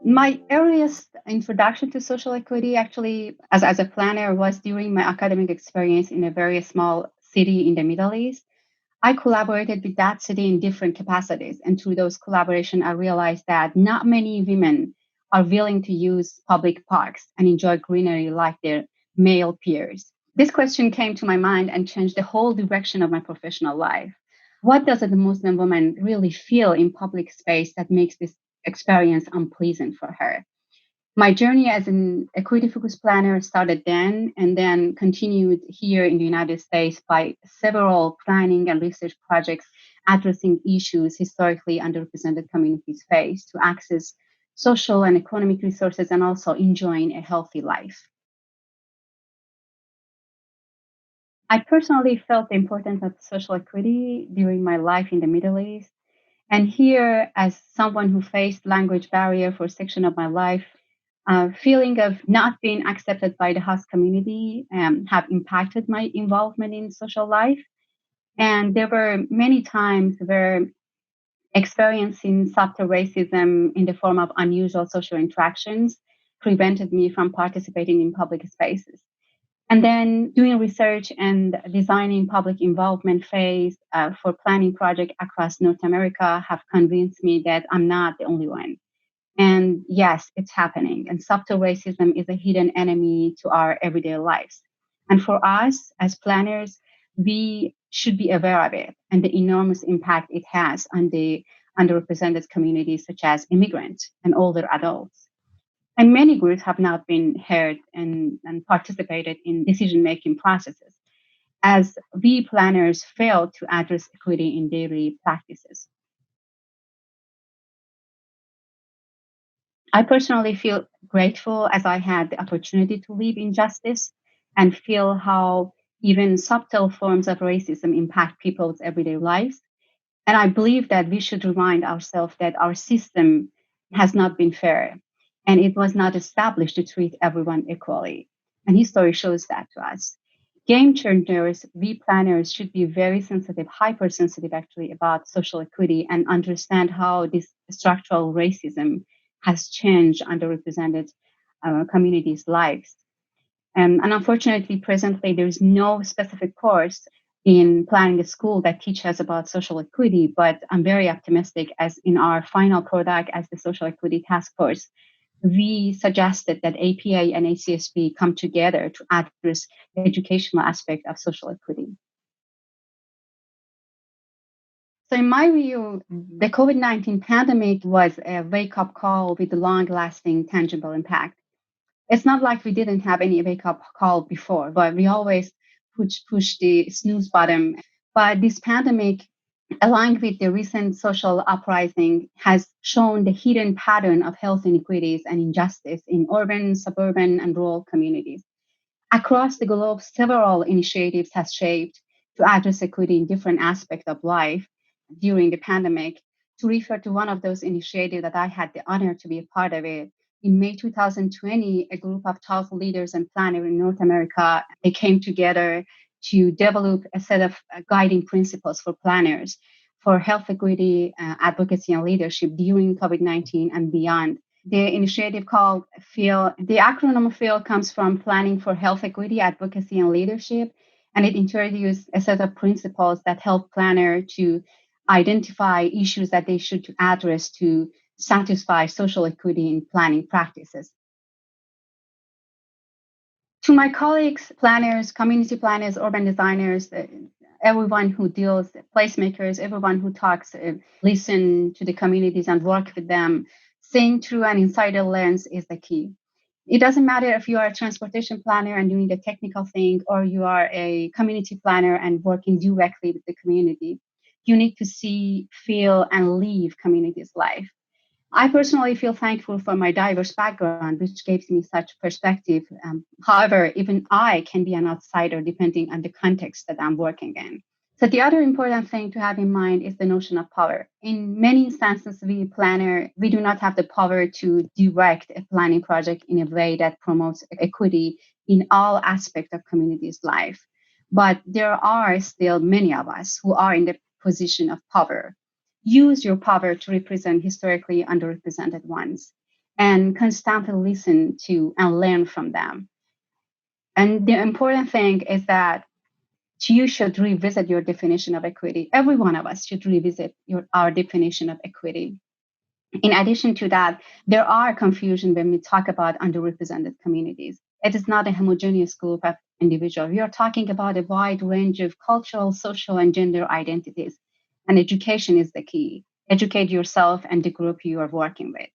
My earliest introduction to social equity, actually, as a planner, was during my academic experience in a very small city in the Middle East. I collaborated with that city in different capacities. And through those collaboration, I realized that not many women are willing to use public parks and enjoy greenery like their male peers. This question came to my mind and changed the whole direction of my professional life. What does a Muslim woman really feel in public space that makes this experience unpleasant for her? My journey as an equity focused planner started then and then continued here in the United States by several planning and research projects addressing issues historically underrepresented communities face to access social and economic resources and also enjoying a healthy life. I personally felt the importance of social equity during my life in the Middle East. And here, as someone who faced language barrier for a section of my life, feeling of not being accepted by the host community have impacted my involvement in social life. And there were many times where experiencing subtle racism in the form of unusual social interactions prevented me from participating in public spaces. And then doing research and designing public involvement phase for planning project across North America have convinced me that I'm not the only one. And yes, it's happening. And subtle racism is a hidden enemy to our everyday lives. And for us as planners, we should be aware of it and the enormous impact it has on the underrepresented communities, such as immigrants and older adults. And many groups have not been heard and participated in decision making processes as we planners fail to address equity in daily practices. I personally feel grateful as I had the opportunity to live in justice and feel how even subtle forms of racism impact people's everyday lives. And I believe that we should remind ourselves that our system has not been fair and it was not established to treat everyone equally. And history shows that to us. Game changers, we planners should be very sensitive, hypersensitive actually, about social equity and understand how this structural racism has changed underrepresented communities' lives. And unfortunately, presently, there's no specific course in planning a school that teaches about social equity, but I'm very optimistic as in our final product as the Social Equity Task Force, we suggested that APA and ACSB come together to address the educational aspect of social equity. So in my view, the COVID-19 pandemic was a wake-up call with long-lasting tangible impact. It's not like we didn't have any wake-up call before, but we always push the snooze button. But this pandemic, aligned with the recent social uprising, has shown the hidden pattern of health inequities and injustice in urban, suburban, and rural communities. Across the globe, several initiatives have shaped to address equity in different aspects of life during the pandemic. To refer to one of those initiatives that I had the honor to be a part of it, in May 2020, a group of thought leaders and planners in North America, they came together to develop a set of guiding principles for planners for health equity, advocacy, and leadership during COVID-19 and beyond. The initiative called FEEL, the acronym FEEL comes from Planning for Health Equity, Advocacy, and Leadership, and it introduced a set of principles that help planner to identify issues that they should address to satisfy social equity in planning practices. To my colleagues, planners, community planners, urban designers, everyone who deals, placemakers, everyone who talks, listen to the communities and work with them, seeing through an insider lens is the key. It doesn't matter if you are a transportation planner and doing the technical thing, or you are a community planner and working directly with the community. You need to see, feel, and live community's life. I personally feel thankful for my diverse background, which gives me such perspective. However, even I can be an outsider depending on the context that I'm working in. So the other important thing to have in mind is the notion of power. In many instances, we do not have the power to direct a planning project in a way that promotes equity in all aspects of community's life. But there are still many of us who are in the position of power. Use your power to represent historically underrepresented ones. and constantly listen to and learn from them. And the important thing is that you should revisit your definition of equity. Every one of us should revisit our definition of equity. In addition to that, there are confusion when we talk about underrepresented communities. It is not a homogeneous group of individuals. We are talking about a wide range of cultural, social, and gender identities. And education is the key. Educate yourself and the group you are working with.